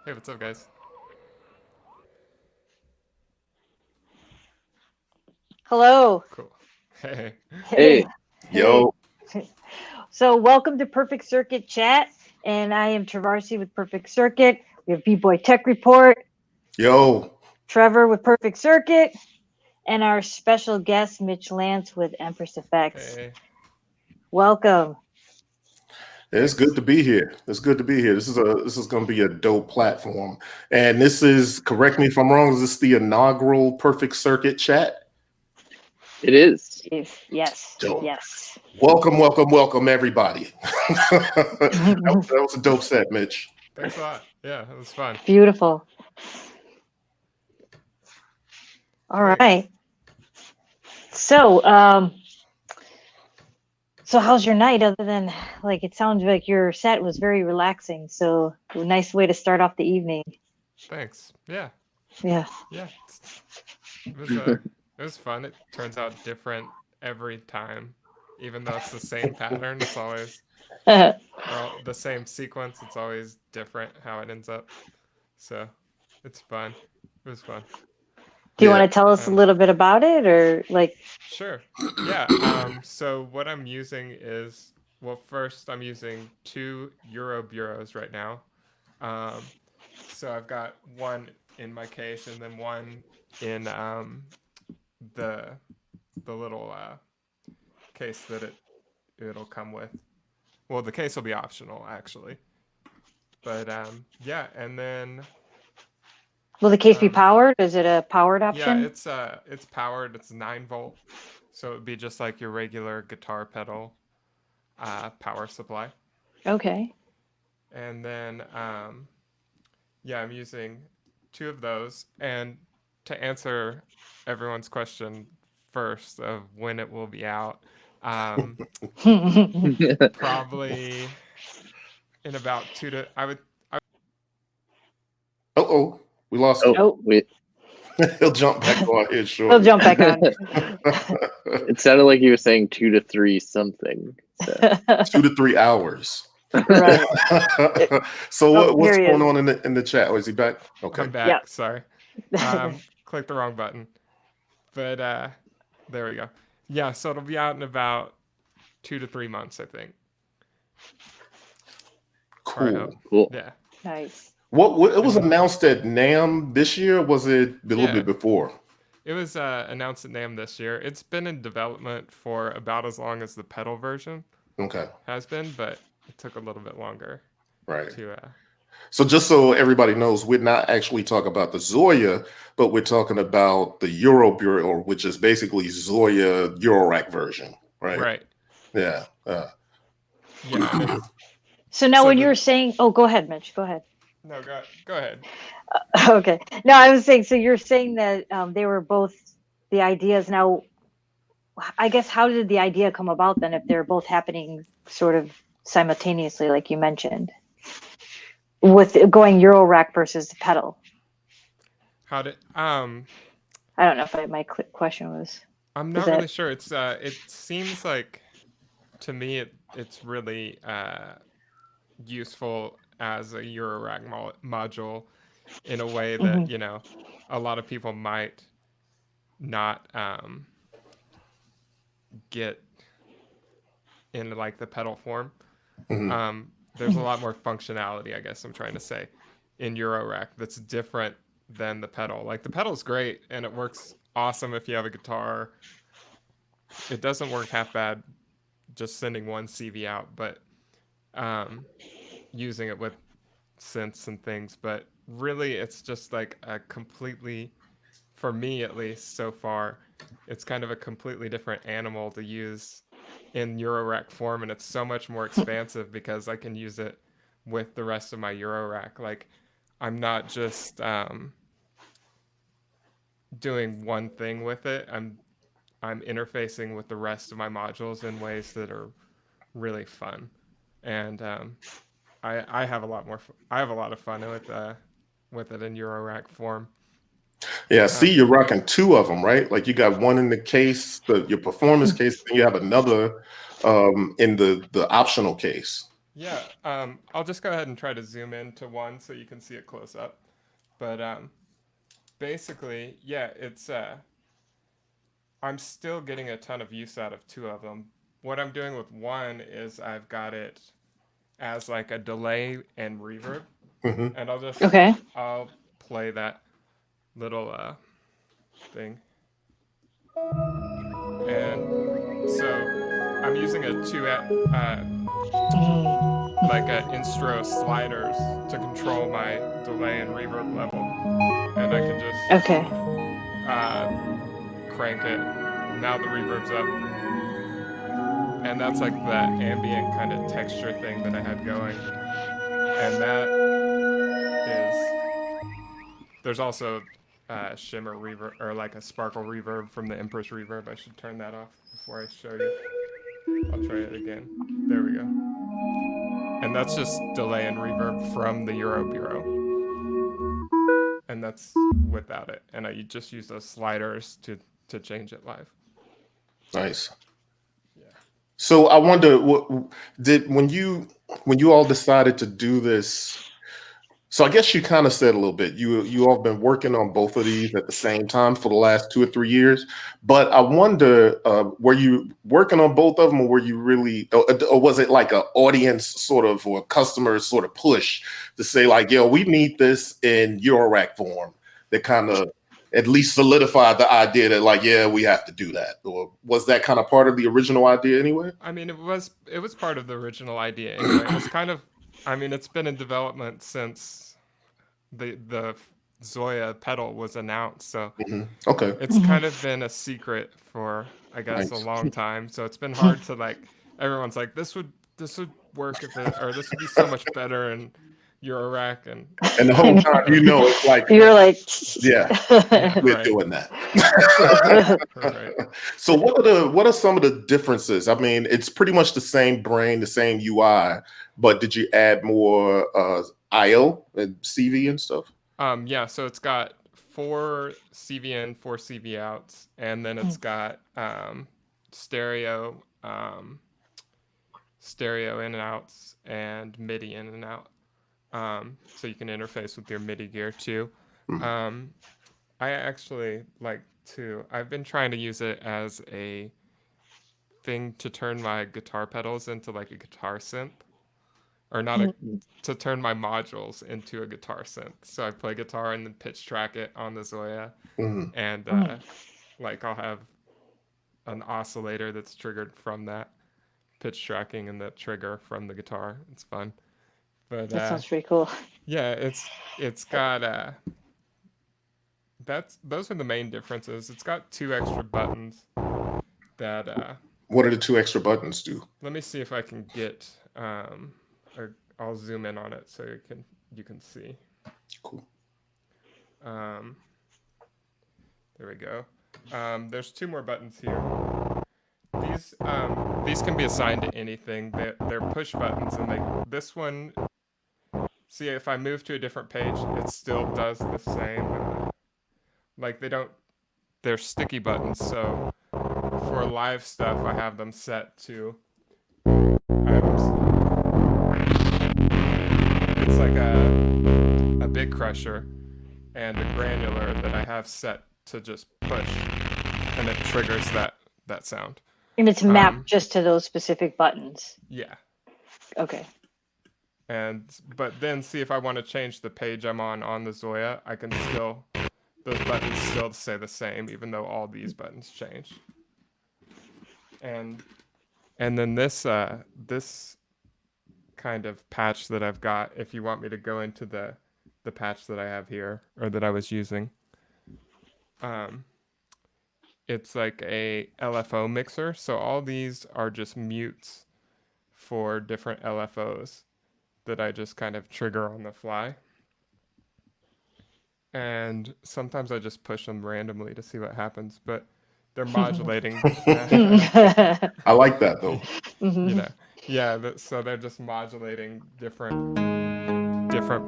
Hey, what's up, guys? Hello. Cool. Hey. Hey. Yo. So welcome to Perfect Circuit Chat, and I am Trovarsi with Perfect Circuit. We have BBoyTech Report. Yo. Trevor with Perfect Circuit, and our special guest Mitch Lantz with Empress Effects. Hey. Welcome. It's good to be here. It's good to be here. This is going to be a dope platform. And this is, correct me if I'm wrong, is this the inaugural Perfect Circuit Chat? It is. Yes. Dope. Yes. Welcome, everybody. that was a dope set, Mitch. Thanks a lot. Yeah, it was fun. Beautiful. All right. So how's your night? Other than, like, it sounds like your set was very relaxing. So a nice way to start off the evening. Thanks. Yeah. Yeah. Yeah, it was fun. It turns out different every time, even though it's the same pattern. It's always Do the same sequence. It's always different how it ends up. So it's fun. It was fun. you Yeah. want to tell us a little bit about it, or like? Sure. Yeah. So what I'm using is, well, first I'm using 2 Euroburos right now. So I've got one in my case and then one in the little case that it'll come with. Well, the case will be optional actually. But yeah, and then Will the case be powered? Is it a powered option? yeah, it's powered. It's 9-volt, so it'd be just like your regular guitar pedal power supply. Okay. And then yeah, I'm using 2 of those. And to answer everyone's question first of when it will be out, probably in about 2 to Uh-oh, we lost him. Oh, Wait. He'll jump back on here he'll shortly. jump back on. It sounded like you were saying 2 to 3 something. So. 2 to 3 hours. Right. So what's here he going is. on in the chat? Oh, is he back? Okay. I'm back. Yep. Sorry. Clicked the wrong button. But there we go. Yeah, so it'll be out in about 2 to 3 months, I think. Or I Cool. hope. Cool. Yeah. Nice. What it was announced at NAMM this year? Or was it a little bit before? It was announced at NAMM this year. It's been in development for about as long as the pedal version Okay. has been, but it took a little bit longer. Right. To So just so everybody knows, we're not actually talking about the ZOIA, but we're talking about the Euroburo, which is basically ZOIA Eurorack version, right? Right. Yeah. Yeah. And it's, So now, So when the- you were saying, oh, go ahead, Mitch. Go ahead. no, go ahead. Okay. No, I was saying. So you're saying that they were both the ideas. Now, I guess, how did the idea come about then, if they're both happening sort of simultaneously, like you mentioned, with going Eurorack versus the pedal? How did I don't know if my question was. I'm not that- really sure. It's it seems like to me it's really useful as a Eurorack module in a way that, you know, a lot of people might not get in like the pedal form. There's a lot more functionality, I guess I'm trying to say, in Eurorack that's different than the pedal. Like the pedal's great and it works awesome if you have a guitar. It doesn't work half bad just sending one CV out, but using it with synths and things. But really it's just like a completely, for me at least so far, it's kind of a completely different animal to use in Eurorack form, and it's so much more expansive because I can use it with the rest of my Eurorack. Like I'm not just doing one thing with it. I'm interfacing with the rest of my modules in ways that are really fun, and I have a lot more. I have a lot of fun with it in Eurorack form. Yeah, see, you're rocking 2 of them, right? Like you got one in the case, your performance case, and you have another in the optional case. Yeah, I'll just go ahead and try to zoom into one so you can see it close up. But basically, yeah, it's I'm still getting a ton of use out of 2 of them. What I'm doing with one is I've got it as like a delay and reverb, and I'll play that little thing. And so I'm using a 2 like a instro sliders to control my delay and reverb level, and I can just crank it. Now the reverb's up, and that's like that ambient kind of texture thing that I had going, and that is, there's also shimmer reverb, or like a sparkle reverb from the Empress reverb. I should turn that off before I show you. I'll try it again. There we go. And that's just delay and reverb from the Euroburo. and that's without it. And you just use those sliders to change it live. Nice. Yeah. So I wonder, when you all decided to do this? So I guess you kind of said a little bit. You all have been working on both of these at the same time for the last 2 or 3 years. But I wonder, were you working on both of them, or were you really, or was it like an audience sort of or customer sort of push to say like, yo, we need this in eurorack form, that kind of at least solidified the idea that like, yeah, we have to do that? Or was that kind of part of the original idea anyway? I mean, it was part of the original idea anyway. It was kind of, I mean, it's been in development since the ZOIA pedal was announced. So Okay. it's kind of been a secret for, I guess, Nice. a long time. So it's been hard to like, everyone's like, this would work if it, or this would be so much better in eurorack, and the whole time, it's like, You're like, yeah, we're right. doing that. Right. So what are some of the differences? I mean, it's pretty much the same brain, the same UI, but did you add more IO and CV and stuff? Yeah, so it's got 4 CV in, 4 CV outs, and then it's got stereo in and outs, and MIDI in and out. So you can interface with your MIDI gear too. I actually like to, I've been trying to use it as a thing to turn my guitar pedals into like a guitar synth, or not to turn my modules into a guitar synth. So I play guitar and then pitch track it on the ZOIA, and like I'll have an oscillator that's triggered from that pitch tracking and the trigger from the guitar. It's fun. But that sounds pretty cool. yeah, it's got those are the main differences. It's got 2 extra buttons that what do the 2 extra buttons do? let me see if I can get or I'll zoom in on it so you can see. Cool. There we go. There's 2 more buttons here. These can be assigned to anything. They're push buttons, and this one. See, if I move to a different page, it still does the same. Like they're sticky buttons. So for live stuff, I have them set to. It's like a big crusher and a granular that I have set to just push, and it triggers that sound. And it's mapped just to those specific buttons. Yeah. Okay. But then see, if I want to change the page I'm on the ZOIA, I can still, those buttons still stay the same, even though all these buttons change. And then this kind of patch that I've got, if you want me to go into the patch that I have here, or that I was using, it's like a LFO mixer. So all these are just mutes for different LFOs that I just kind of trigger on the fly. And sometimes I just push them randomly to see what happens, but they're modulating. I like that though. So they're just modulating different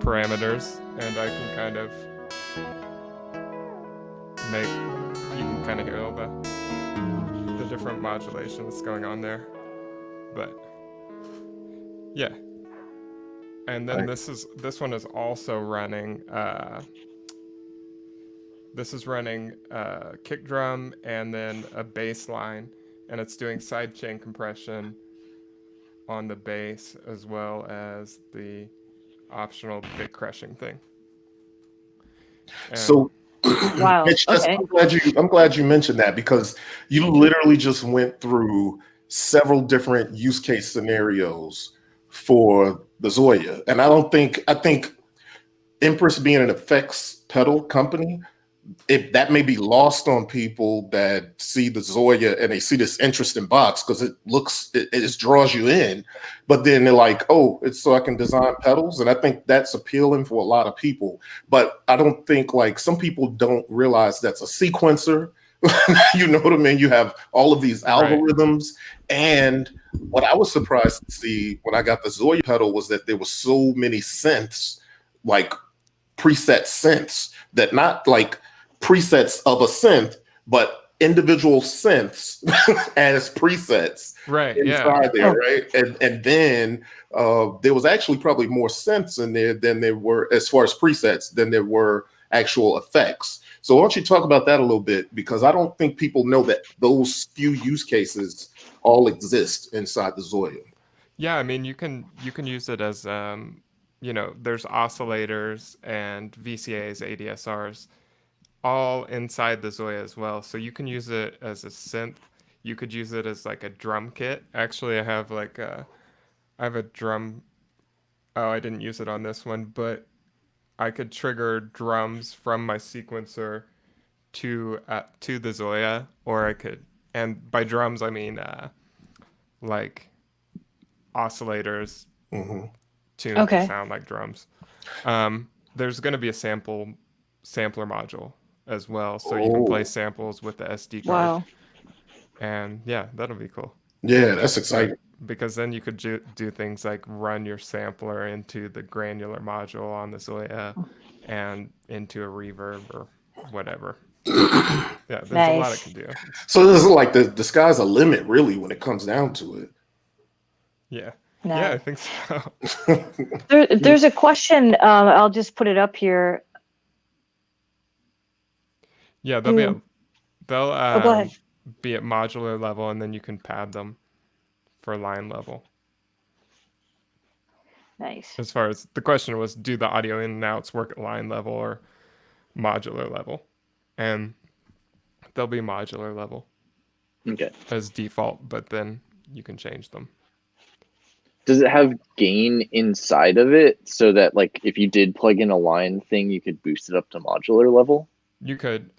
parameters, and I can kind of you can kind of hear all the different modulation that's going on there. But yeah. And then this one is also running this is running kick drum and then a bass line, and it's doing sidechain compression on the bass as well as the optional big crushing thing. And so wow. Mitch, Okay. I'm glad you mentioned that, because you literally just went through several different use case scenarios for the ZOIA. And I think Empress being an effects pedal company, that may be lost on people that see the ZOIA and they see this interesting box because it just draws you in, but then they're like, oh, it's so I can design pedals. And I think that's appealing for a lot of people, but I don't think, like, some people don't realize that's a sequencer. You know what I mean? You have all of these algorithms. Right. And what I was surprised to see when I got the ZOIA pedal was that there were so many synths, like preset synths that not like presets of a synth, but individual synths as presets Right. Yeah. inside there, Oh. right? And then there was actually probably more synths in there than there were, as far as presets, than there were actual effects. So why don't you talk about that a little bit? Because I don't think people know that those few use cases all exist inside the ZOIA. Yeah, I mean, you can use it as there's oscillators and VCAs, ADSRs, all inside the ZOIA as well. So you can use it as a synth. You could use it as like a drum kit. Actually, I have a drum. Oh, I didn't use it on this one, but I could trigger drums from my sequencer to the ZOIA, or I could, and by drums I mean like oscillators Mm-hmm. tuned to Okay. sound like drums. There's going to be a sampler module as well, so you can play samples with the SD card. Wow. And yeah, that'll be cool. Yeah, that's exciting. Because then you could do things like run your sampler into the granular module on the ZOIA and into a reverb or whatever. Yeah, there's a lot it can do. So this is like the sky's a limit, really, when it comes down to it. Yeah. No. Yeah, I think so. There's a question. I'll just put it up here. Yeah, they'll go ahead. be at modular level, and then you can pad them for line level. Nice. As far as the question was, do the audio in and outs work at line level or modular level? And they'll be modular level. Okay. As default, but then you can change them. Does it have gain inside of it so that like if you did plug in a line thing, you could boost it up to modular level? You could.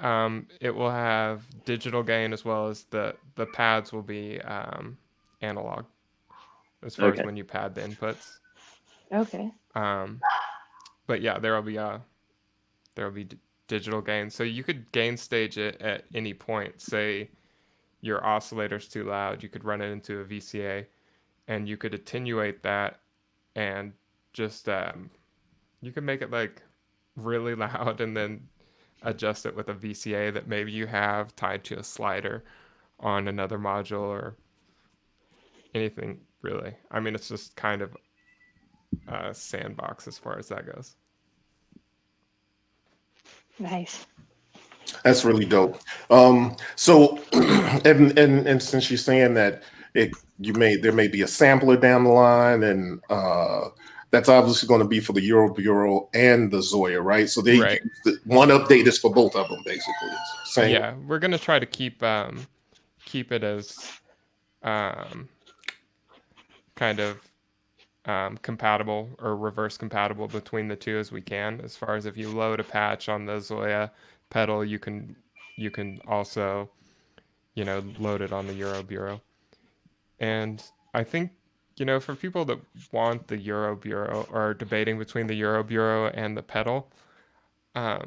It will have digital gain as well as the pads will be analog as far as when you pad the inputs. Okay. But yeah, there will be digital gain. So you could gain stage it at any point. Say your oscillator's too loud, you could run it into a VCA, and you could attenuate that, and just you could make it like really loud, and then adjust it with a VCA that maybe you have tied to a slider on another module or anything really. I mean, it's just kind of a sandbox as far as that goes. Nice. That's really dope. So, and since you're saying that there may be a sampler down the line, and that's obviously going to be for the Euroburo and the ZOIA, right? So one update is for both of them, basically. Same. Yeah, we're gonna try to keep it as kind of compatible or reverse compatible between the two as we can. As far as if you load a patch on the ZOIA pedal, you can also load it on the Euroburo. And I think for people that want the Euroburo or are debating between the Euroburo and the pedal, I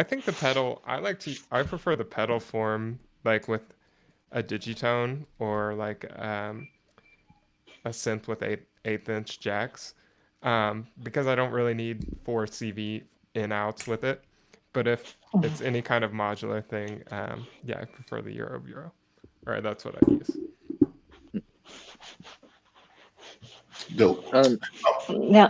think the pedal, I prefer the pedal form, like with a digitone or like a synth with 1/8" jacks, because I don't really need 4 CV in outs with it. But if it's any kind of modular thing, yeah, I prefer the Euroburo. Or that's what I use. Dope. Now,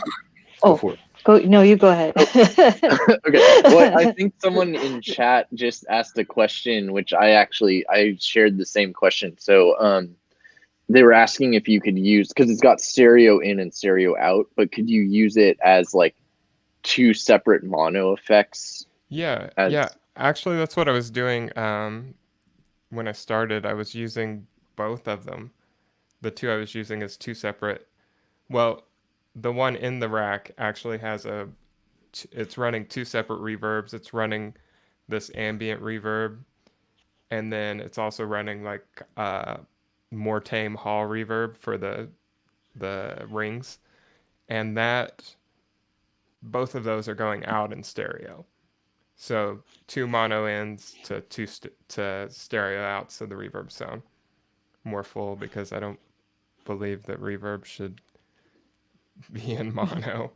Go for it. go. No, you go ahead. Okay. Well, I think someone in chat just asked a question, which I shared the same question. So they were asking if you could use, because it's got stereo in and stereo out, but could you use it as like 2 separate mono effects? Yeah. Yeah. Actually, that's what I was doing when I started. I was using both of them. The two I was using as 2 separate. Well, the one in the rack actually has it's running 2 separate reverbs. It's running this ambient reverb, and then it's also running like more tame hall reverb for the rings, and both of those are going out in stereo. So 2 mono ins to to stereo out, so the reverb sound more full, because I don't believe that reverb should be in mono.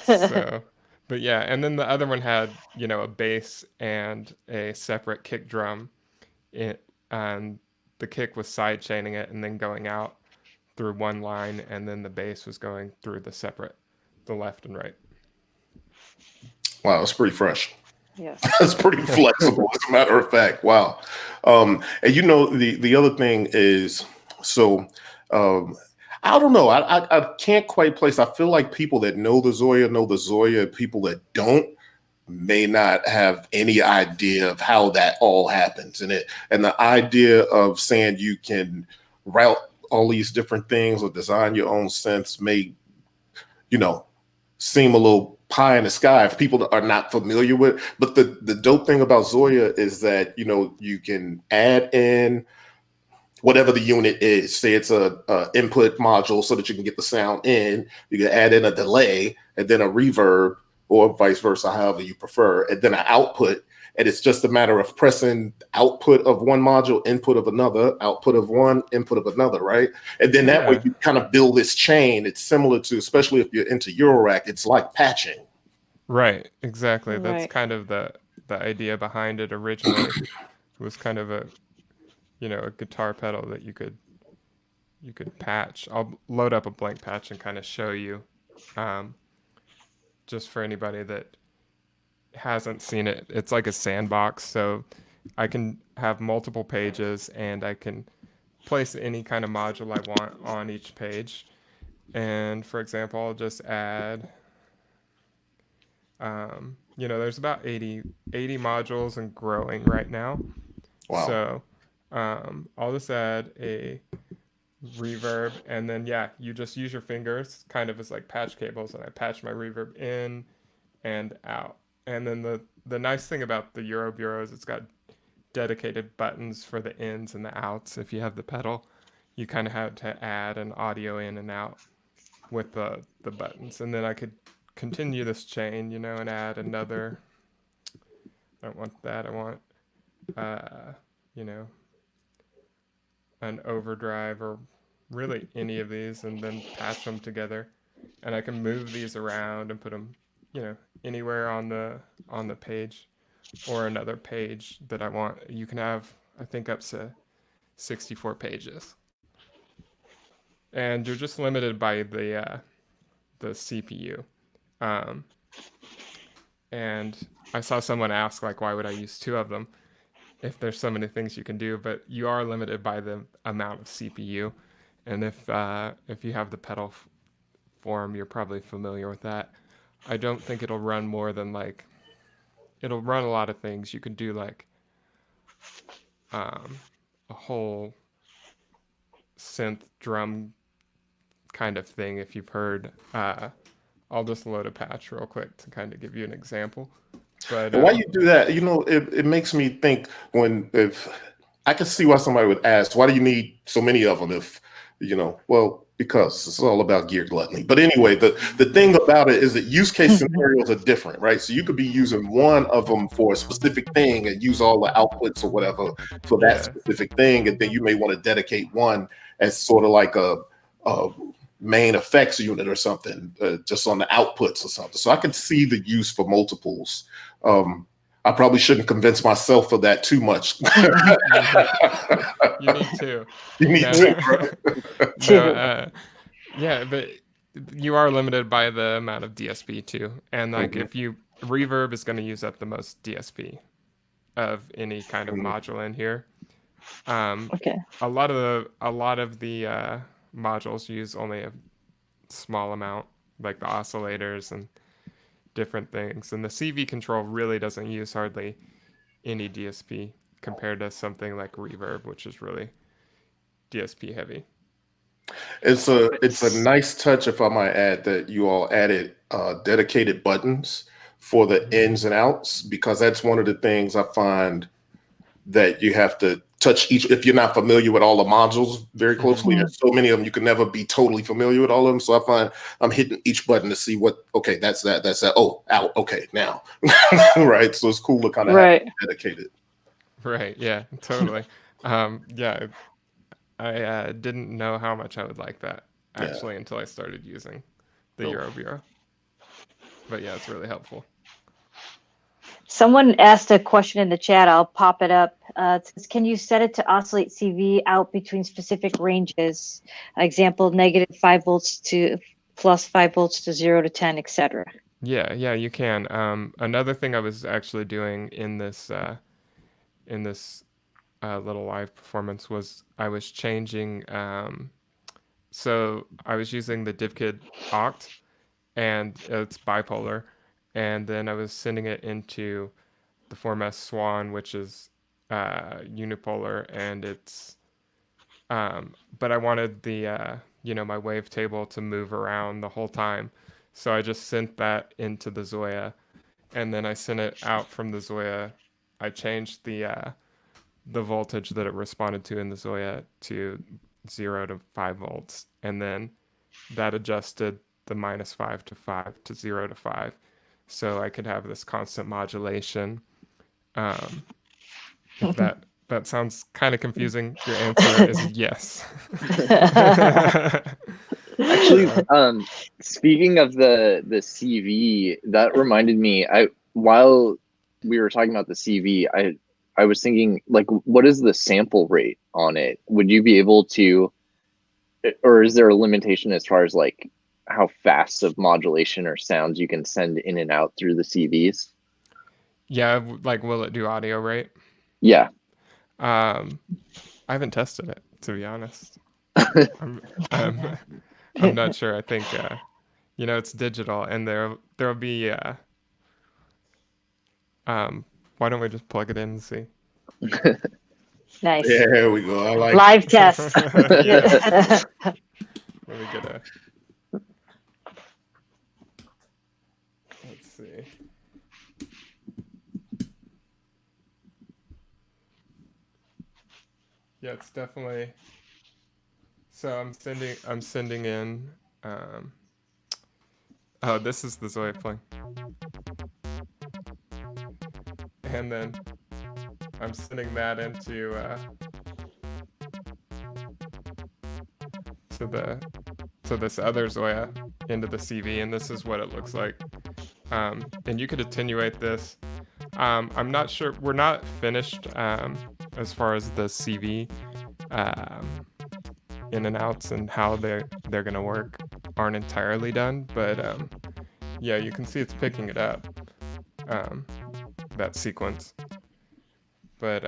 So, but yeah, and then the other one had, you know, a bass and a separate kick drum. And the kick was side chaining it and then going out through one line, and then the bass was going through the left and right. Wow, that's pretty fresh. Yes. That's pretty flexible, as a matter of fact. Wow. And you know, the other thing is, so I don't know. I can't quite place. I feel like people that know the ZOIA. People that don't may not have any idea of how that all happens. And the idea of saying you can route all these different things or design your own synths may, you know, seem a little pie in the sky if people are not familiar with. But the dope thing about ZOIA is that, you know, you can add in whatever the unit is. Say it's a input module so that you can get the sound in. You can add in a delay and then a reverb, or vice versa, however you prefer, and then an output. And it's just a matter of pressing output of one module, input of another, output of one, input of another, right? And then that way you kind of build this chain. It's similar to, especially if you're into Eurorack, it's like patching. Right, exactly. That's Right. kind of the idea behind it originally. Was kind of a, you know, a guitar pedal that you could patch. I'll load up a blank patch and kind of show you, just for anybody that hasn't seen it. It's like a sandbox, so I can have multiple pages and I can place any kind of module I want on each page. And for example, I'll just add, you know, there's about 80 modules and growing right now. Wow. So I'll just add a reverb, and then yeah, you just use your fingers kind of as like patch cables, and I patch my reverb in and out. And then the nice thing about the Euroburo is it's got dedicated buttons for the ins and the outs. If you have the pedal, you kind of have to add an audio in and out with the buttons. And then I could continue this chain, you know, and add another. I don't want that. I want, you know, an overdrive or really any of these, and then patch them together. And I can move these around and put them, you know, anywhere on the page, or another page that I want. You can have, I think, up to 64 pages, and you're just limited by the CPU. And I saw someone ask, like, why would I use two of them if there's so many things you can do? But you are limited by the amount of CPU. And if you have the pedal form, you're probably familiar with that. I don't think it'll run more than like, it'll run a lot of things. You could do like a whole synth drum kind of thing if you've heard. I'll just load a patch real quick to kind of give you an example. But why you do that? You know, it makes me think, if I can see why somebody would ask, why do you need so many of them? If, you know, well, because it's all about gear gluttony. But anyway, the thing about it is that use case scenarios are different, right? So you could be using one of them for a specific thing and use all the outputs or whatever for that specific thing, and then you may want to dedicate one as sort of like a main effects unit or something, just on the outputs or something. So I can see the use for multiples. I probably shouldn't convince myself of that too much. You need to. You need to. No, yeah, but you are limited by the amount of DSP too. And like, if you, reverb is going to use up the most DSP of any kind of module in here. Okay. A lot of the modules use only a small amount, like the oscillators and different things, and the CV control really doesn't use hardly any DSP compared to something like reverb, which is really DSP heavy. It's a nice touch, if I might add, that you all added dedicated buttons for the ins and outs, because that's one of the things I find that you have to touch each, if you're not familiar with all the modules very closely. There's so many of them, you can never be totally familiar with all of them. So I find I'm hitting each button to see what, okay, that's that. Oh, out. Okay, now. Right. So it's cool to kind of have it dedicated. Right. Yeah, totally. Yeah. I didn't know how much I would like that Yeah. actually until I started using the Dope. Euroburo. But yeah, it's really helpful. Someone asked a question in the chat. I'll pop it up. It says, can you set it to oscillate CV out between specific ranges? Example, negative 5 volts to plus 5 volts to 0 to 10, etc. Yeah, you can. Another thing I was actually doing in this little live performance was I was changing. So I was using the DivKid Oct, and it's bipolar, and then I was sending it into the format Swan, which is unipolar, and it's but I wanted the my wavetable to move around the whole time, so I just sent that into the ZOIA, and then I sent it out from the ZOIA. I changed the voltage that it responded to in the ZOIA to 0 to 5 volts, and then that adjusted the -5 to 5 to 0 to 5, so I could have this constant modulation. If that sounds kind of confusing, your answer is yes. Actually, speaking of the CV, that reminded me. While we were talking about the CV, I was thinking, like, what is the sample rate on it? Would you be able to, or is there a limitation as far as like how fast of modulation or sounds you can send in and out through the CVs? Yeah, like, will it do audio rate? Yeah. I haven't tested it, to be honest. I'm not sure. I think it's digital, and there'll be why don't we just plug it in and see? Nice. There we go. I like Live test. Yeah. Let me get let's see. Yeah, it's definitely. So I'm sending in. Oh, this is the ZOIA playing. And then I'm sending that into to this other ZOIA into the CV, and this is what it looks like. And you could attenuate this. I'm not sure. We're not finished as far as the CV in and outs and how they're gonna work aren't entirely done, but yeah, you can see it's picking it up, that sequence. But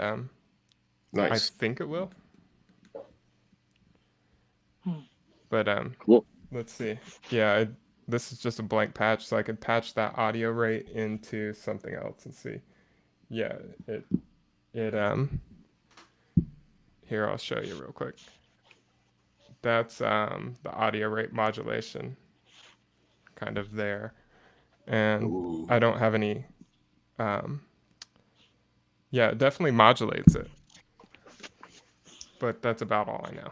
nice. I think it will. But Cool. Let's see. Yeah, this is just a blank patch, so I could patch that audio rate into something else and see. Yeah, it here, I'll show you real quick. That's the audio rate modulation kind of there. And Ooh. I don't have any yeah, it definitely modulates it. But that's about all I know.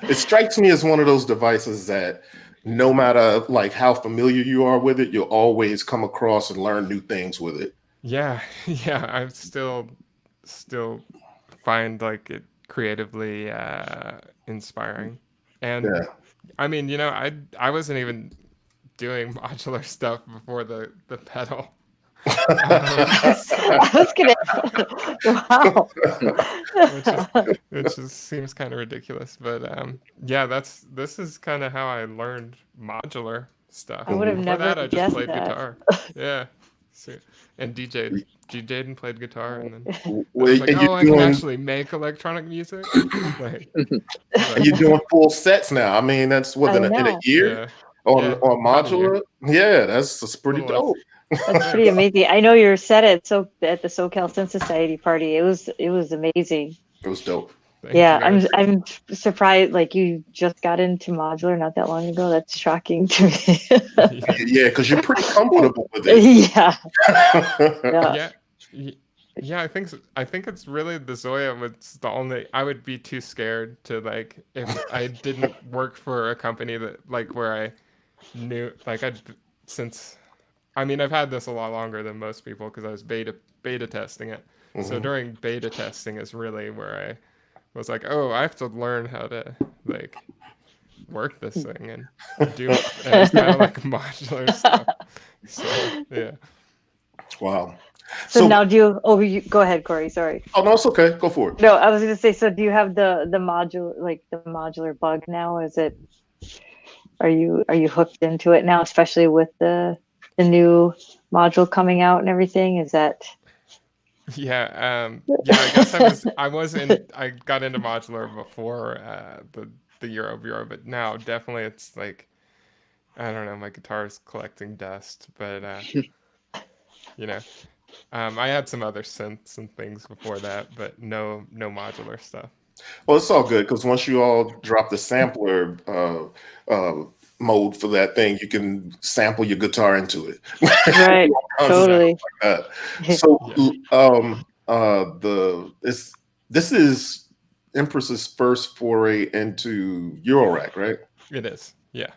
It strikes me as one of those devices that no matter like how familiar you are with it, you'll always come across and learn new things with it. Yeah, I still find like it creatively inspiring. And Yeah. I mean, I wasn't even doing modular stuff before the pedal. I was gonna. Wow. Which just seems kind of ridiculous, but yeah, this is kind of how I learned modular stuff. I would have Before never that, I just guessed played that. guitar. Yeah, and DJ'd. Jaden played guitar, and then I Well, was like, and oh, I can actually make electronic music. Like, and you're doing full sets now. I mean, that's what in a year yeah. on modular. Yeah, that's pretty dope. That's pretty amazing. I know you're set at the SoCal Synth Society party. It was amazing. It was dope. Yeah, I'm surprised. Like, you just got into modular not that long ago. That's shocking to me. Yeah, because you're pretty comfortable with it. Yeah. I think it's really the ZOIA was the only. I would be too scared to, like, if I didn't work for a company that, like, where I knew, like, since I mean, I've had this a lot longer than most people because I was beta testing it. So during beta testing is really where I was like, oh, I have to learn how to like work this thing and do it. And it's kind of like modular stuff. So yeah. Wow. So now do you? Oh, you go ahead, Corey. Sorry. Oh no, it's okay. Go for it. No, I was going to say. So do you have the modular bug now? Is it? Are you hooked into it now, especially with the new module coming out and everything? Is that? Yeah, I guess I got into modular before the Euroburo, but now definitely it's like, I don't know, my guitar is collecting dust, but you know, I had some other synths and things before that, but no modular stuff. Well, it's all good because once you all drop the sampler mode for that thing, you can sample your guitar into it. Right. Totally. Like so, this is Empress's first foray into Eurorack, right? It is, yeah.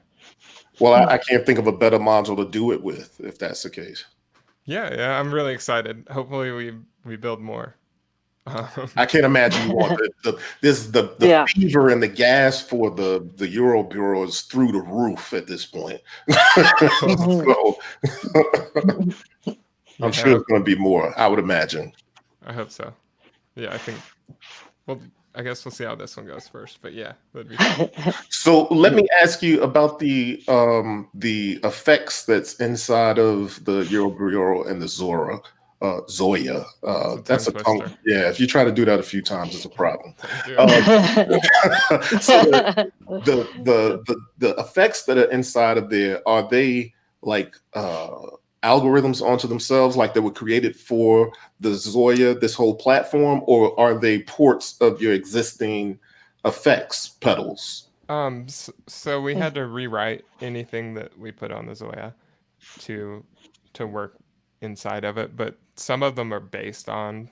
Well, I can't think of a better module to do it with if that's the case. Yeah, I'm really excited. Hopefully we build more. I can't imagine you want the fever and the gas for the Euroburo is through the roof at this point. So I'm sure it's going to be more, I would imagine. I hope so. Yeah, I think. Well, I guess we'll see how this one goes first. But yeah, that'd be fun. So let me ask you about the effects that's inside of the Euroburo and the ZOIA. That's a tongue. Yeah, if you try to do that a few times, it's a problem. So the effects that are inside of there, are they like algorithms onto themselves, like they were created for the ZOIA, this whole platform, or are they ports of your existing effects pedals? So we had to rewrite anything that we put on the ZOIA to work inside of it, but some of them are based on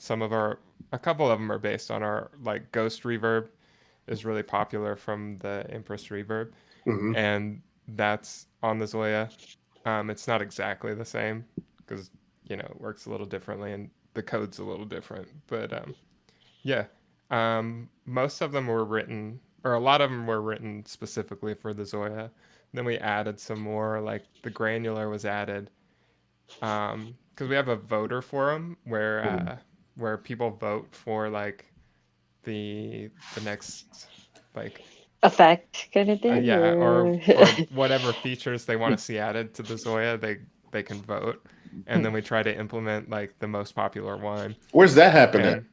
a couple of them are based on our, like, Ghost Reverb is really popular from the Empress Reverb, and that's on the ZOIA. It's not exactly the same because, it works a little differently and the code's a little different, but most of them were written, or a lot of them were written specifically for the ZOIA. Then we added some more, like the granular was added because we have a voter forum where people vote for like the next like effect kind of thing, or whatever features they want to see added to the ZOIA, they can vote, and then we try to implement like the most popular one. Where's that happening?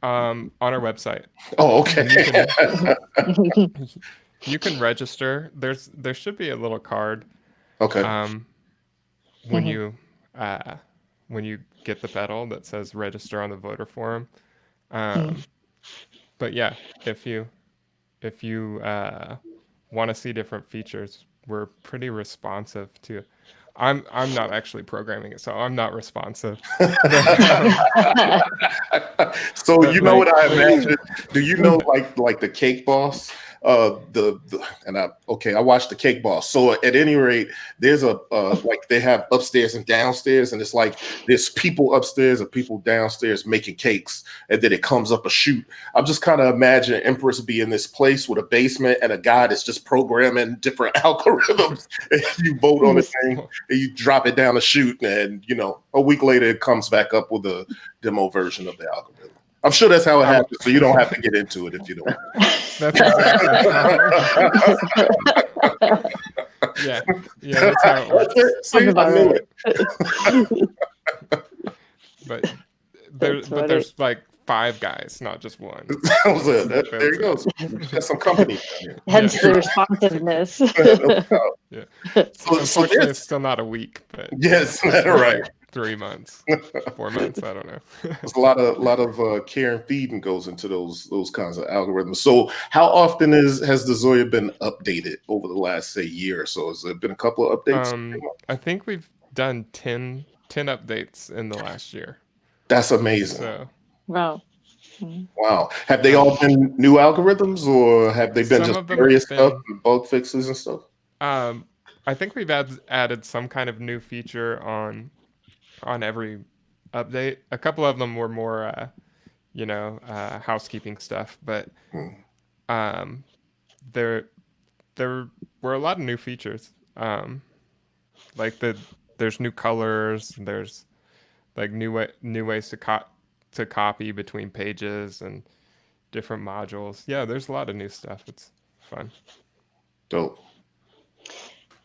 On our website. Oh, okay. You can register. There should be a little card. Okay. When you get the pedal that says register on the voter forum. But yeah, if you want to see different features, we're pretty responsive to. I'm not actually programming it, so I'm not responsive. So what I imagine? Do you know like the Cake Boss? I watched the Cake Boss. So at any rate, there's like they have upstairs and downstairs, and it's like there's people upstairs and people downstairs making cakes, and then it comes up a chute. I'm just kind of imagining Empress be in this place with a basement and a guy that's just programming different algorithms. And you vote on the thing and you drop it down a chute, and a week later it comes back up with a demo version of the algorithm. I'm sure that's how it happens, so you don't have to get into it if you don't. That's exactly yeah, that's how it works. See, I knew it. But there's like 5 guys, not just one. There you go. That's some company. Hence the responsiveness. Yeah. Unfortunately, it's still not a week, but yes, that's right. 3 months, 4 months, I don't know. There's a lot of care and feeding goes into those kinds of algorithms. So how often has the ZOIA been updated over the last, say, year or so? Has there been a couple of updates? I think we've done 10 updates in the last year. That's amazing. So, wow. Wow. Have they all been new algorithms, or have they been just various stuff, and bug fixes and stuff? I think we've added some kind of new feature on every update. A couple of them were more, housekeeping stuff, but um, there there were a lot of new features. Like there's new colors. There's like new ways to copy between pages and different modules. Yeah, there's a lot of new stuff. It's fun. Dope.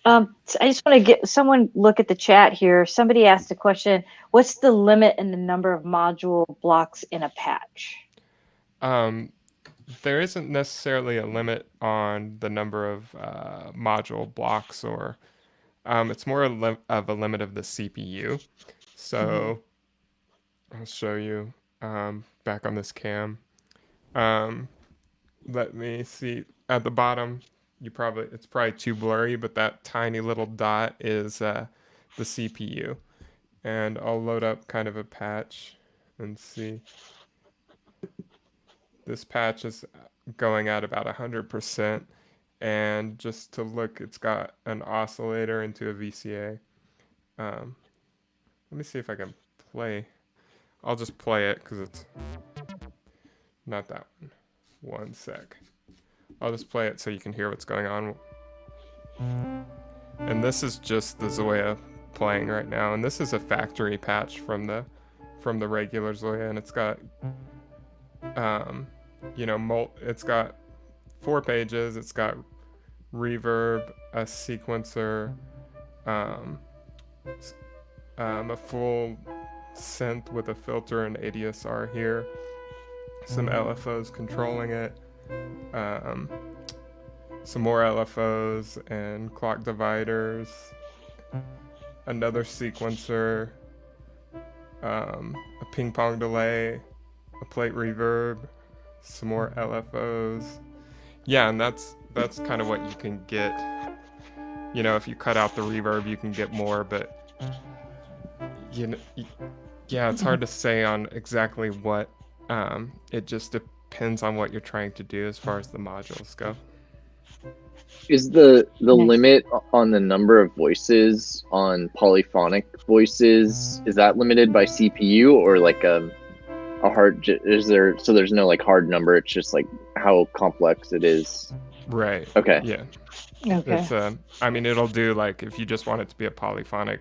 So I just want to get someone look at the chat here. Somebody asked a question. What's the limit in the number of module blocks in a patch? There isn't necessarily a limit on the number of module blocks, or it's more of a limit of the CPU. So I'll show you back on this cam. Let me see at the bottom. It's probably too blurry, but that tiny little dot is the CPU. And I'll load up kind of a patch and see. This patch is going at about 100%. And just to look, it's got an oscillator into a VCA. Let me see if I can play. I'll just play it because it's not that one. One sec. I'll just play it so you can hear what's going on. And this is just the ZOIA playing right now. And this is a factory patch from the regular ZOIA, and it's got it's got 4 pages. It's got reverb, a sequencer, a full synth with a filter and ADSR here, some LFOs controlling it, some more LFOs and clock dividers, another sequencer, a ping pong delay, a plate reverb, some more LFOs. Yeah, and that's kind of what you can get. If you cut out the reverb, you can get more, but yeah, it's hard to say on exactly what. It just depends on what you're trying to do as far as the modules go. Is the limit on the number of voices on polyphonic voices, is that limited by CPU or like a hard, so there's no like hard number, it's just like how complex it is? Right. Okay. Yeah. Okay. It's it'll do, like, if you just want it to be a polyphonic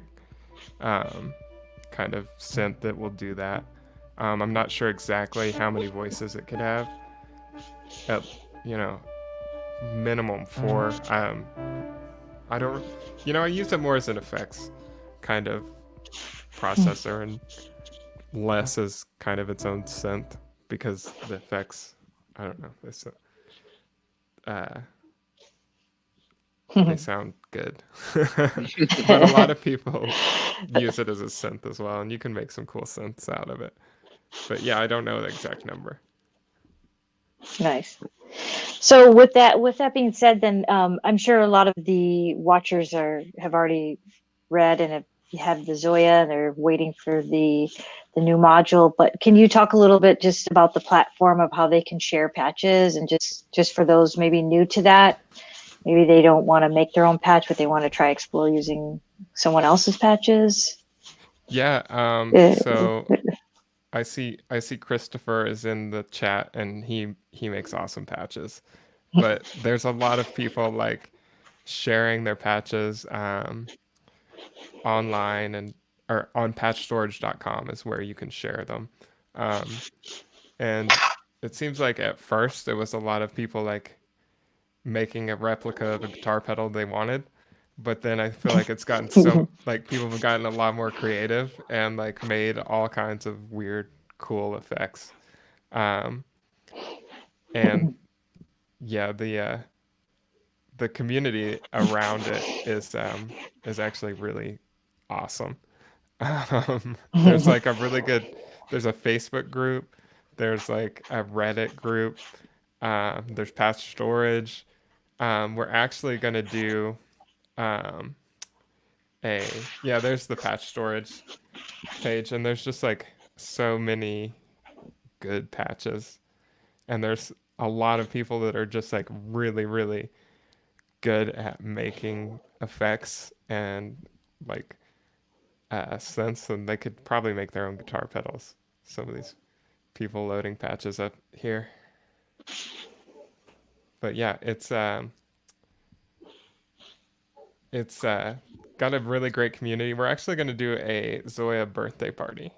kind of synth, it will do that. I'm not sure exactly how many voices it could have. At, minimum 4. I don't, I use it more as an effects kind of processor and less as kind of its own synth, because the effects, I don't know, they sound good. But a lot of people use it as a synth as well, and you can make some cool synths out of it. But yeah, I don't know the exact number. Nice. So with that being said, then I'm sure a lot of the watchers have already read and have the ZOIA, and they're waiting for the new module. But can you talk a little bit just about the platform of how they can share patches, and just for those maybe new to that, maybe they don't want to make their own patch, but they want to try explore using someone else's patches? Yeah. So I see Christopher is in the chat, and he makes awesome patches. But there's a lot of people like sharing their patches online, or on patchstorage.com is where you can share them. And it seems like at first it was a lot of people like making a replica of a guitar pedal they wanted. But then I feel like it's gotten so, like, people have gotten a lot more creative and like made all kinds of weird, cool effects. And yeah, the community around it is actually really awesome. There's like there's a Facebook group, there's like a Reddit group, there's patch storage. We're actually gonna do there's the patch storage page, and there's just like so many good patches, and there's a lot of people that are just like really, really good at making effects and like synths, and they could probably make their own guitar pedals. Some of these people loading patches up here. But yeah, it's got a really great community. We're actually going to do a ZOIA birthday party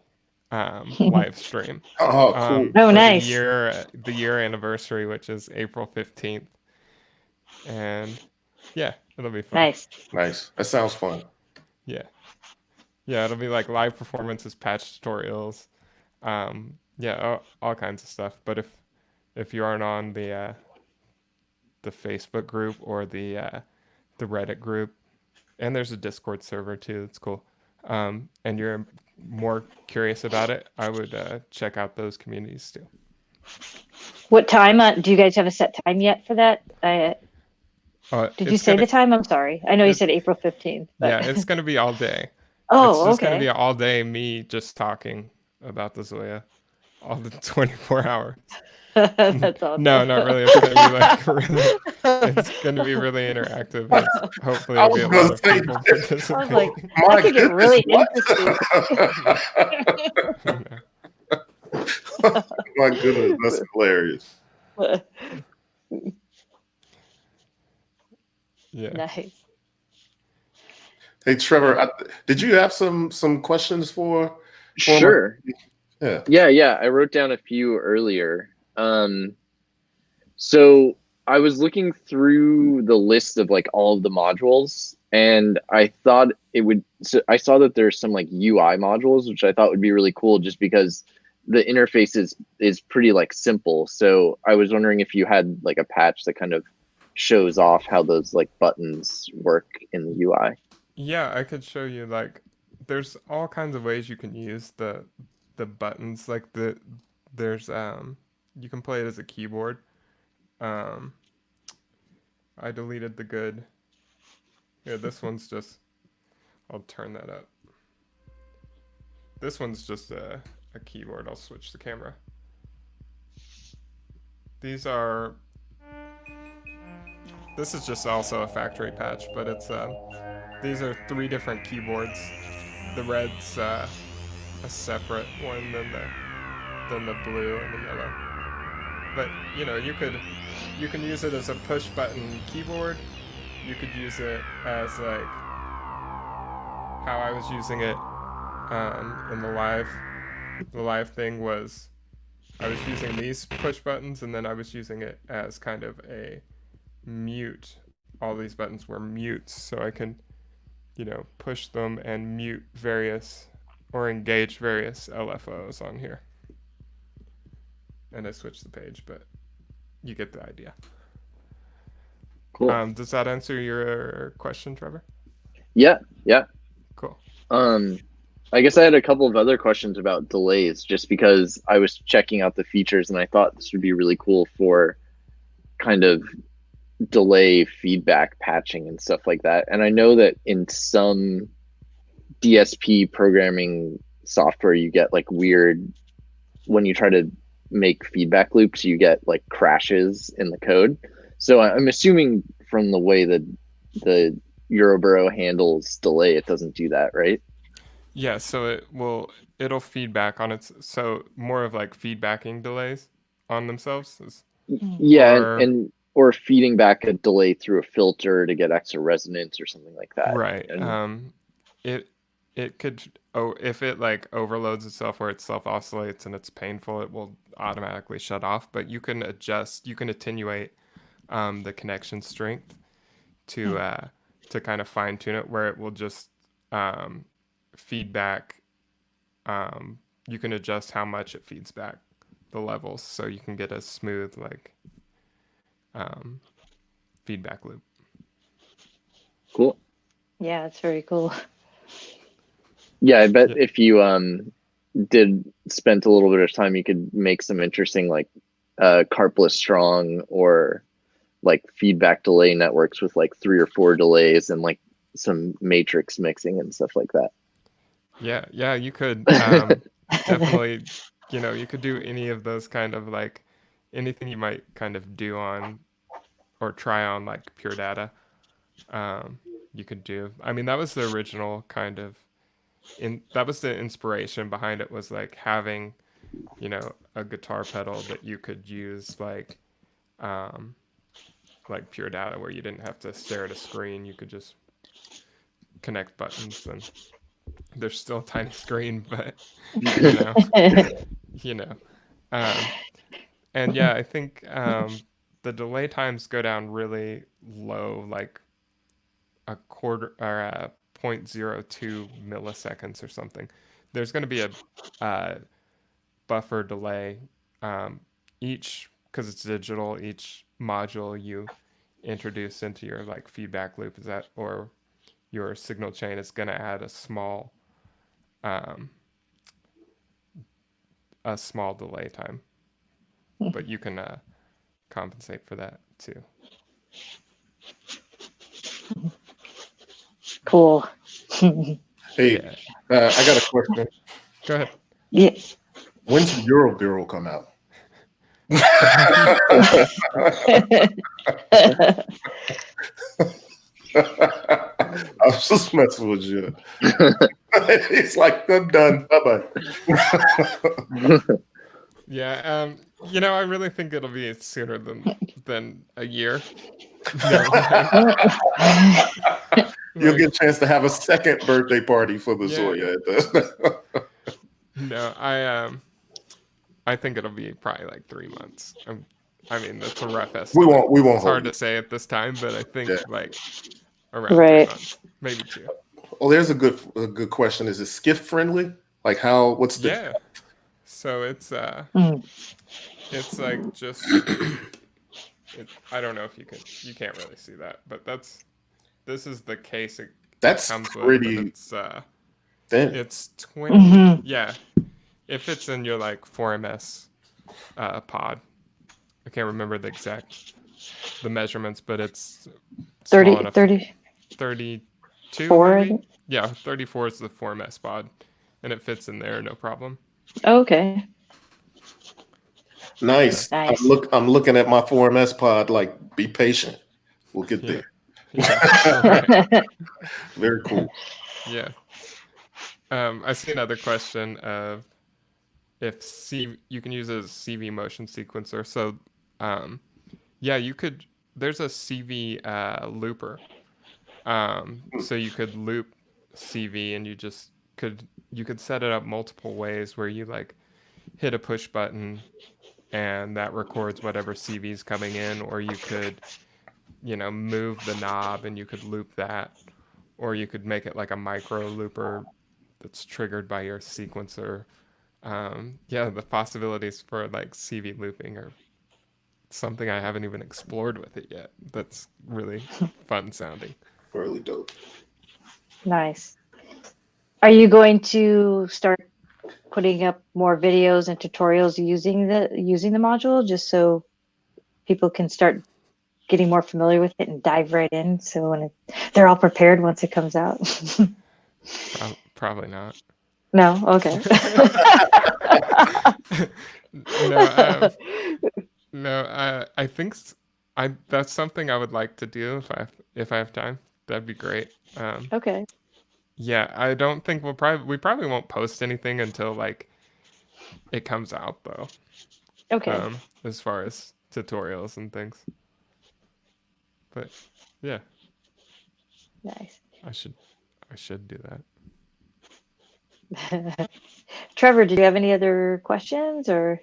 live stream. Oh, cool. Oh, For nice. the year anniversary, which is April 15th. And yeah, it'll be fun. Nice. Nice. That sounds fun. Yeah. Yeah, it'll be like live performances, patch tutorials, yeah, all kinds of stuff. But if you aren't on the Facebook group or the Reddit group, and there's a Discord server too, that's cool. And you're more curious about it, I would check out those communities too. What time? Do you guys have a set time yet for that? Did you say the time? I'm sorry. I know you said April 15th. But... Yeah, it's going to be all day. Oh, it's just okay. going to be all day me just talking about the ZOIA all the 24 hours. That's awesome. No, not really. It's going to be like really, it's going to be really interactive. Hopefully, there'll be a lot of people participating. I was like, that could get really interesting. My goodness, that's hilarious. Yeah. Nice. Hey, Trevor, did you have some questions for Sure. Yeah. I wrote down a few earlier. So I was looking through the list of like all of the modules, and I thought I saw that there's some like UI modules, which I thought would be really cool just because the interface is pretty like simple. So I was wondering if you had like a patch that kind of shows off how those like buttons work in the UI. Yeah, I could show you, like, there's all kinds of ways you can use the buttons. Like there's you can play it as a keyboard. I deleted the good. Yeah, this one's just, I'll turn that up. This one's just a keyboard. I'll switch the camera. This is just also a factory patch, but it's these are 3 different keyboards. The red's a separate one than the blue and the yellow. But you know, you can use it as a push button keyboard. You could use it as like how I was using it in the live. The live thing was I was using these push buttons, and then I was using it as kind of a mute. All these buttons were mutes, so I can, you know, push them and mute various or engage various LFOs on here. And I switched the page, but you get the idea. Cool. Does that answer your question, Trevor? Yeah. Cool. I guess I had a couple of other questions about delays, just because I was checking out the features and I thought this would be really cool for kind of delay feedback patching and stuff like that. And I know that in some DSP programming software, you get like weird, when you try to make feedback loops, you get like crashes in the code. So I'm assuming from the way that the Euroburo handles delay, it doesn't do that, right? Yeah, so it'll feedback on its, so more of like feedbacking delays on themselves. Yeah, or feeding back a delay through a filter to get extra resonance or something like that. Right. And It could, if it like overloads itself or it self oscillates and it's painful, it will automatically shut off. But you can attenuate the connection strength to kind of fine tune it, where it will just feedback. You can adjust how much it feeds back, the levels, so you can get a smooth like feedback loop. Cool. Yeah, it's very cool. Yeah, I bet if you spent a little bit of time, you could make some interesting like carpless strong or like feedback delay networks with like 3 or 4 delays and like some matrix mixing and stuff like that. Yeah, you could definitely, you know, you could do any of those kind of like anything you might kind of do on or try on like pure data. You could do. I mean, that was the original kind of that was the inspiration behind it, was like having, you know, a guitar pedal that you could use like pure data, where you didn't have to stare at a screen. You could just connect buttons, and there's still a tiny screen, but you know, you know. And yeah, I think the delay times go down really low, like a quarter or 0.02 milliseconds or something. There's going to be a buffer delay each, because it's digital. Each module you introduce into your like feedback loop or your signal chain is going to add a small delay time, but you can compensate for that too. Cool. Hey, Yeah. I got a question. Go ahead. Yes. When's the Euroburo come out? I was just messing with you. It's like, I'm done. Bye-bye. Yeah, you know, I really think it'll be sooner than a year. No, You'll get a chance to have a second birthday party for the ZOIA. No, I think it'll be probably like 3 months. I mean, that's a rough estimate. We won't. It's hard to say at this time, but I think like around 3 months, maybe 2. Well, there's a good question. Is it skiff friendly? Like what's the Yeah. So it's it's like just I don't know if you can't really see that, but this is the case it comes pretty with. It's thin. It's 20. Yeah. It fits in your like 4MS pod. I can't remember the measurements, but it's 30, 32 4. maybe? Yeah, 34 is the 4MS pod, and it fits in there no problem. Okay. Nice. I'm looking at my 4MS pod. Like, be patient. We'll get there. Yeah. Right. Very cool. Yeah. I see another question of if you can use it as a CV motion sequencer. So, yeah, you could. There's a CV looper. So you could loop CV, and you could set it up multiple ways, where you like hit a push button and that records whatever CV is coming in, or you could, you know, move the knob and you could loop that, or you could make it like a micro looper that's triggered by your sequencer. Yeah, the possibilities for like CV looping are something I haven't even explored with it yet. That's really fun sounding. Really dope. Nice. Are you going to start putting up more videos and tutorials using the module, just so people can start getting more familiar with it and dive right in, so when they're all prepared once it comes out? Probably not. No? Okay. No, I think that's something I would like to do if I have time. That'd be great. Okay. Yeah, I don't think we probably won't post anything until like it comes out though. Okay. As far as tutorials and things. But yeah. Nice. I should do that. Trevor, do you have any other questions or?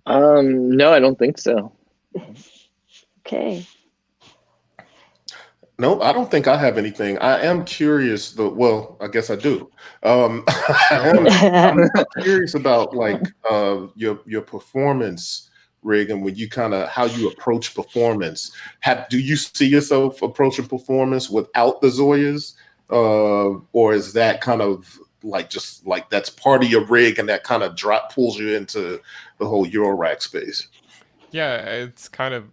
No, I don't think so. Okay. No, I don't think I have anything. I am curious though. Well, I guess I do. I'm curious about like your performance rig, and when you how you approach performance. Do you see yourself approaching performance without the ZOIAs? Or is that kind of like just like that's part of your rig and that kind of pulls you into the whole eurorack space? Yeah, it's kind of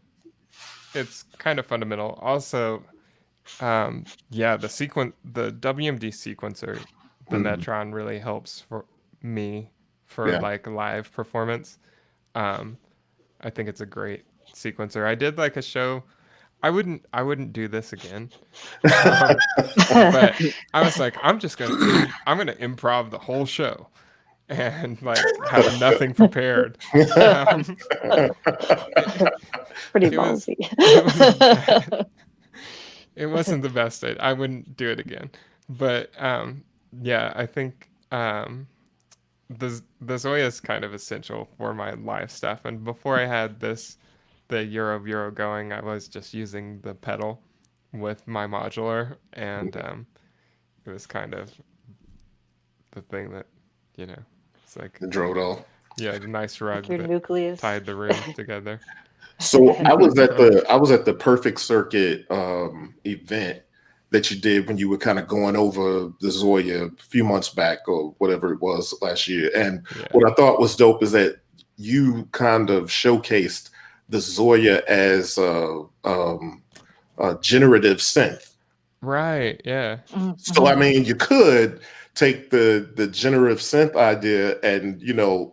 fundamental. Also, yeah, the WMD sequencer, the Metron really helps for me for like live performance. I think it's a great sequencer. I did like a show. I wouldn't do this again. But I was like, I'm gonna improv the whole show, and like have nothing prepared. Um, Pretty it was ballsy. it was bad. It wasn't the best. I wouldn't do it again. But yeah, I think the ZOIA is kind of essential for my live stuff. And before I had the Euroburo going, I was just using the pedal with my modular, and it was kind of the thing that, it's like, The Drodal. yeah, the nice rug Like your that nucleus. tied the room together. So I was at the Perfect Circuit event that you did when you were kind of going over the ZOIA a few months back or whatever it was last year. And what I thought was dope is that you kind of showcased the ZOIA as a generative synth. Right. Yeah. So I mean, you could take the generative synth idea and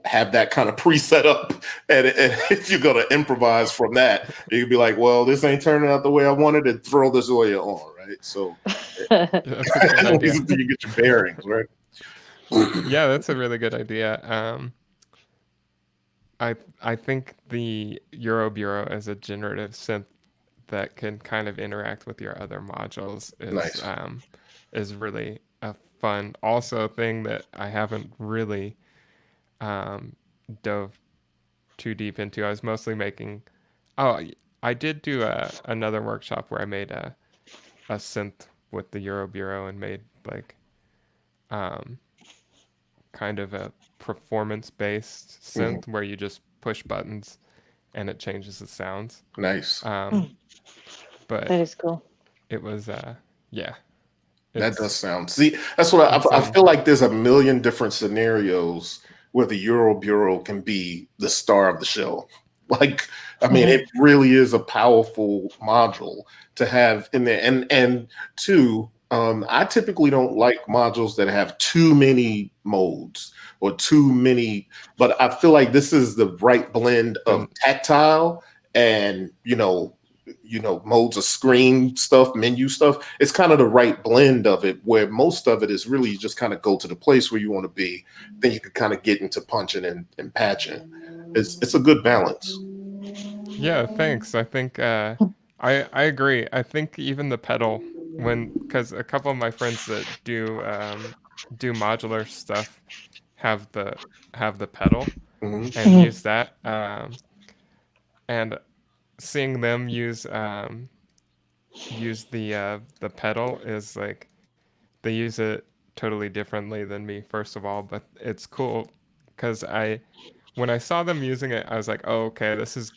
have that kind of preset up, and if you're gonna improvise from that, you could be like, well, this ain't turning out the way I wanted, and throw the ZOIA on, right? So That's a good idea. until you get your bearings, right? Yeah, that's a really good idea. I think the Euroburo as a generative synth that can kind of interact with your other modules Nice. Is really a fun also thing that I haven't really dove too deep into. I was mostly making I did do another workshop where I made a synth with the Euroburo and made like kind of a performance based synth where you just push buttons and it changes the sounds. Nice. But That is cool. it was yeah. That does sound. See, that's what I feel like. There's a million different scenarios where the Euroburo can be the star of the show. Like, I mean, it really is a powerful module to have in there. And two, I typically don't like modules that have too many modes or too many, but I feel like this is the right blend of tactile and modes of screen stuff, menu stuff. It's kind of the right blend of it, where most of it is really just kind of go to the place where you want to be. Then you can kind of get into punching and patching. It's a good balance. Yeah, thanks. I think I agree. I think even the pedal, because a couple of my friends that do modular stuff have the pedal and use that, and seeing them use the pedal is like they use it totally differently than me, first of all, but it's cool because when I saw them using it, I was like, oh, okay, this is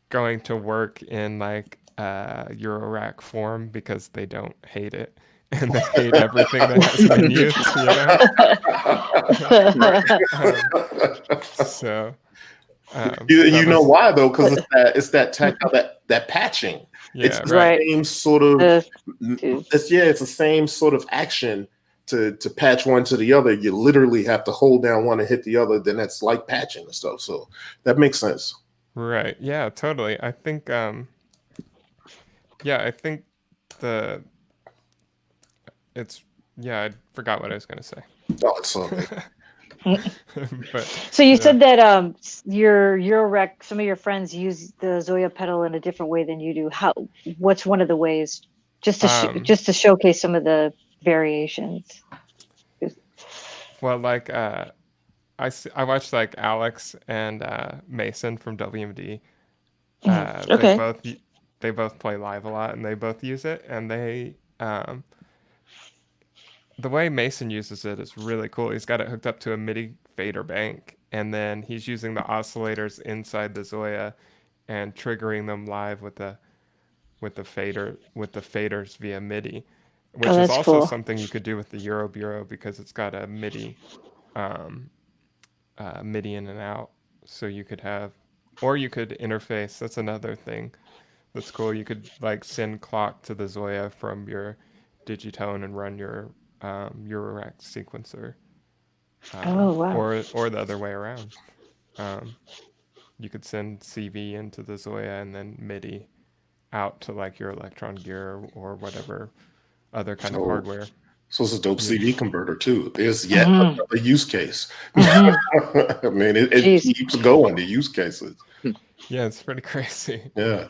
going to work in like Eurorack form because they don't hate it and they hate everything that has menus, so you know why though? Because it's that tactile, that patching. Yeah, it's the same sort of it's the same sort of action to patch one to the other. You literally have to hold down one and hit the other, then that's like patching and stuff. So that makes sense. Right. Yeah, totally. I think I think I forgot what I was gonna say. Oh, it's okay. But, so you said that your Eurorack, some of your friends use the ZOIA pedal in a different way than you do. What's one of the ways, just to showcase some of the variations? Well, like I watched like Alex and Mason from WMD. They both play live a lot and they both use it, and they the way Mason uses it is really cool. He's got it hooked up to a MIDI fader bank, and then he's using the oscillators inside the ZOIA and triggering them live with the faders via MIDI, which is also something you could do with the Euroburo because it's got a MIDI MIDI in and out. So you could interface. That's another thing that's cool. You could like send clock to the ZOIA from your Digitone and run your Eurorack sequencer, or the other way around. You could send CV into the ZOIA and then MIDI out to like your Electron gear or whatever other kind of Oh. hardware. So it's a dope CD converter too. There's yet Mhm. another use case. Mhm. I mean, it Jeez. keeps going. The use cases. Yeah, it's pretty crazy. Yeah.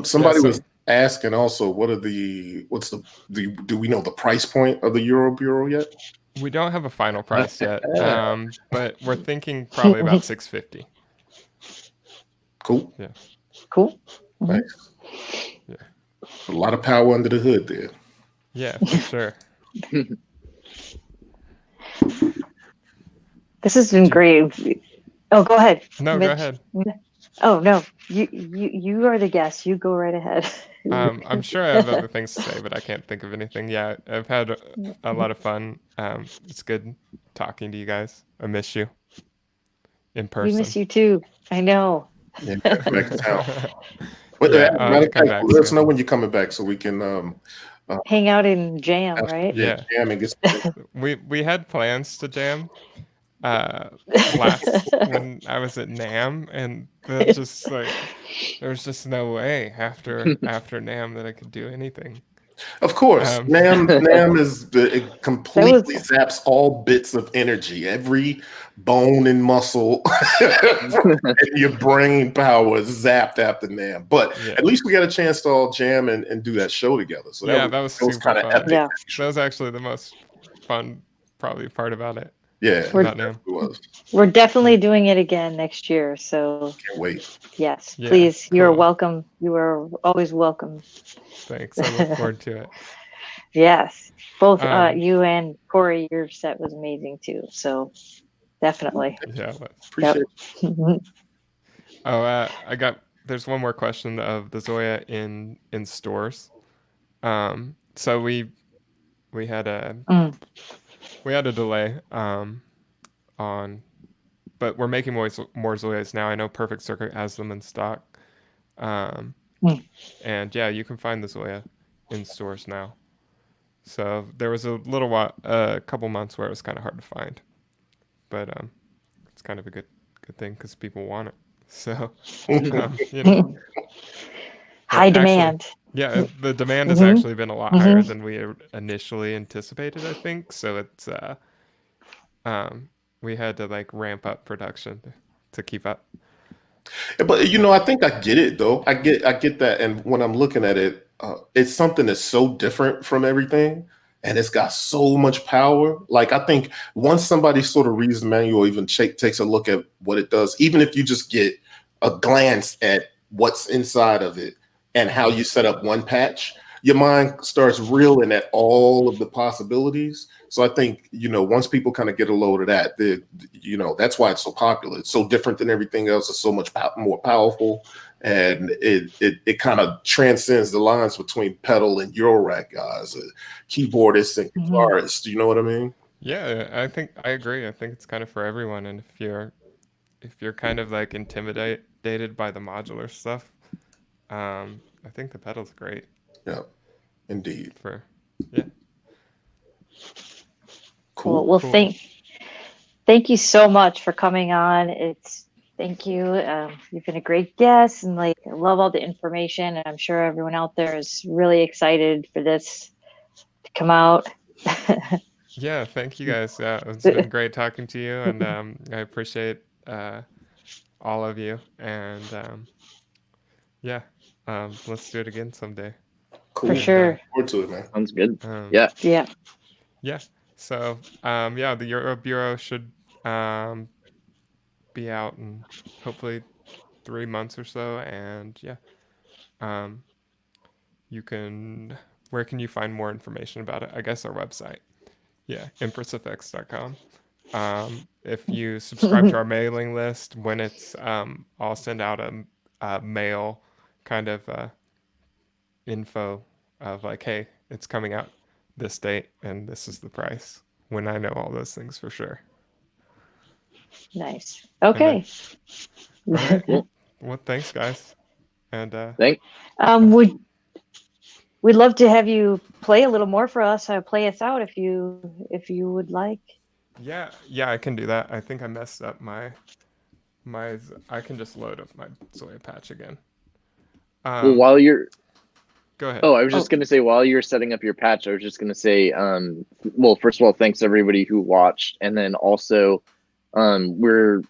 Somebody so- was asking also, do we know the price point of the Euroburo yet? We don't have a final price yet, but we're thinking probably about 650. Cool. Yeah. Cool. Mhm. Nice. Yeah. A lot of power under the hood there. Yeah, for sure. This has been great. Oh, go ahead. No, Mitch. go ahead. Oh no, you are the guest. You go right ahead. I'm sure I have other things to say, but I can't think of anything. Yeah, I've had a lot of fun. It's good talking to you guys. I miss you in person. We miss you too. I know. Yeah, back to town. But Yeah, matter of come fact, back let us soon. know when you're coming back so we can Hang out and jam, right? Yeah. jam and get We had plans to jam last when I was at NAM, and that just like there was just no way after NAM that I could do anything. Of course, NAM is it completely zaps all bits of energy, every bone and muscle and your brain power is zapped after NAM. But at least we got a chance to all jam and do that show together. So that was super kind of fun. epic. Yeah. That was actually the most fun, probably part about it. Yeah, about NAM. We're definitely doing it again next year. So can't wait. Yes, Yeah, please. You are cool. welcome. You are always welcome. Thanks. I look forward to it. Yes, both you and Corey, your set was amazing too. So definitely. Yeah. Appreciate it. Oh, there's one more question of the ZOIA in stores. So we had a delay on, but we're making more ZOIAs now. I know Perfect Circuit has them in stock. And yeah, you can find the ZOIA in stores now. So there was a little while, a couple months where it was kind of hard to find, but it's kind of a good thing because people want it. So high demand. Yeah, the demand has actually been a lot higher than we initially anticipated, I think. So it's we had to like ramp up production to keep up. But I think I get it though. I get that, and when I'm looking at it, it's something that's so different from everything, and it's got so much power. Like I think once somebody sort of reads the manual, or even takes a look at what it does, even if you just get a glance at what's inside of it and how you set up one patch, your mind starts reeling at all of the possibilities. So I think, once people kind of get a load of that, that's why it's so popular. It's so different than everything else. It's so much more powerful. And it kind of transcends the lines between pedal and Eurorack guys, keyboardists and guitarists. Do you know what I mean? Yeah, I agree. I think it's kind of for everyone. And if you're kind of like intimidated by the modular stuff, I think the pedal's great. Yeah, indeed. Cool. Well, thank you so much for coming on. Thank you. You've been a great guest, and I love all the information. And I'm sure everyone out there is really excited for this to come out. Yeah, thank you guys. It's been great talking to you, and I appreciate all of you. And let's do it again someday. Cool. For sure. Forward to it, man. Sounds good. Yeah. Yeah. So the Euroburo should be out in hopefully 3 months or so, and where can you find more information about it? I guess our website. Yeah, empresseffects.com. If you subscribe to our mailing list, when it's I'll send out a mail kind of info of like, hey, it's coming out this date and this is the price, when I know all those things for sure. Nice. Okay. All right. Well, thanks guys. And we'd love to have you play a little more for us, play us out if you would like. Yeah, I can do that. I think I messed up my I can just load up my ZOIA patch again. Well, while you're Go ahead. Oh, I was just going to say, while you're setting up your patch, I was just going to say, well, first of all, thanks everybody who watched. And then also, we're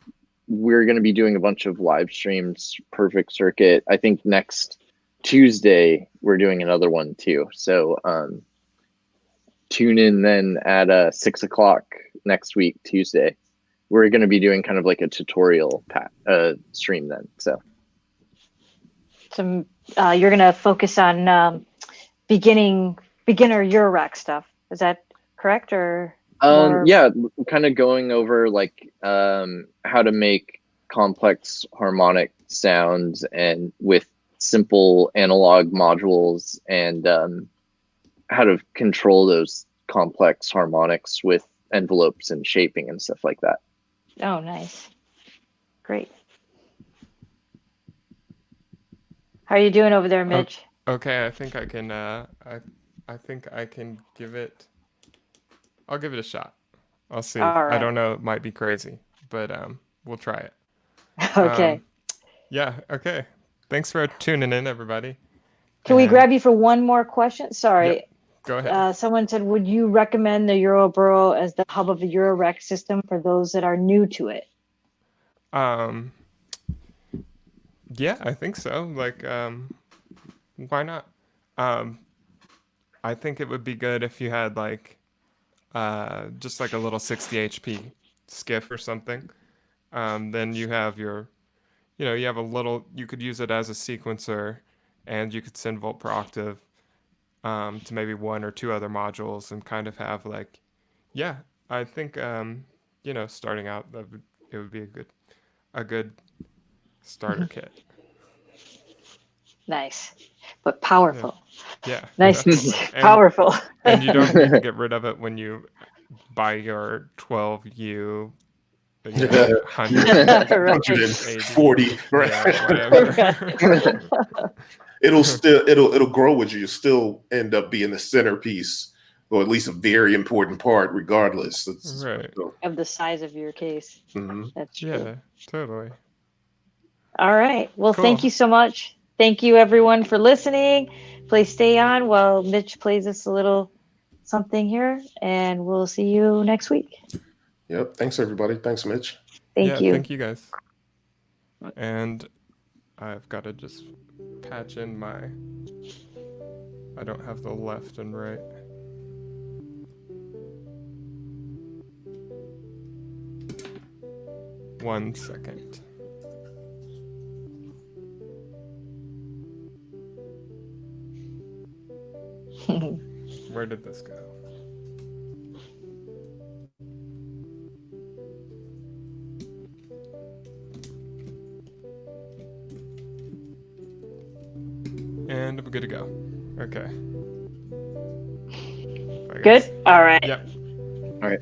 going to be doing a bunch of live streams, Perfect Circuit. I think next Tuesday, we're doing another one too. So tune in then at 6 o'clock next week, Tuesday. We're going to be doing kind of like a tutorial stream then. So. You're going to focus on beginner eurorack stuff. Is that correct? Or yeah, kind of going over like how to make complex harmonic sounds and with simple analog modules, and how to control those complex harmonics with envelopes and shaping and stuff like that. Oh, nice. Great. How are you doing over there, Mitch? Okay, I think I can. I think I can give it. I'll give it a shot. I'll see. All right. I don't know. It might be crazy, but we'll try it. Okay. Yeah. Okay. Thanks for tuning in, everybody. Can we grab you for one more question? Sorry. Yep. Go ahead. Someone said, would you recommend the Euroburo as the hub of the eurorack system for those that are new to it? Yeah, I think so. Like, why not? I think it would be good if you had like, just like a little 60 HP skiff or something. Then you have your, you have a little, you could use it as a sequencer, and you could send volt per octave to maybe one or two other modules, and kind of have like, yeah, I think, starting out, it would be a good starter kit. Nice, but powerful. Yeah. Nice, definitely. powerful. And you don't need to get rid of it when you buy your 12U. 140, right? Yeah, whatever. it'll grow with you. You'll still end up being the centerpiece, or at least a very important part, regardless. Right. Of the size of your case. Mm-hmm. That's true. Yeah, totally. All right. Well, Cool. Thank you so much. Thank you, everyone, for listening. Please stay on while Mitch plays us a little something here, and we'll see you next week. Yep. Thanks, everybody. Thanks, Mitch. Thank you. Thank you, guys. And I've got to just patch in I don't have the left and right. One second. Where did this go? And I'm good to go. Okay. Good? All right. Yep. All right.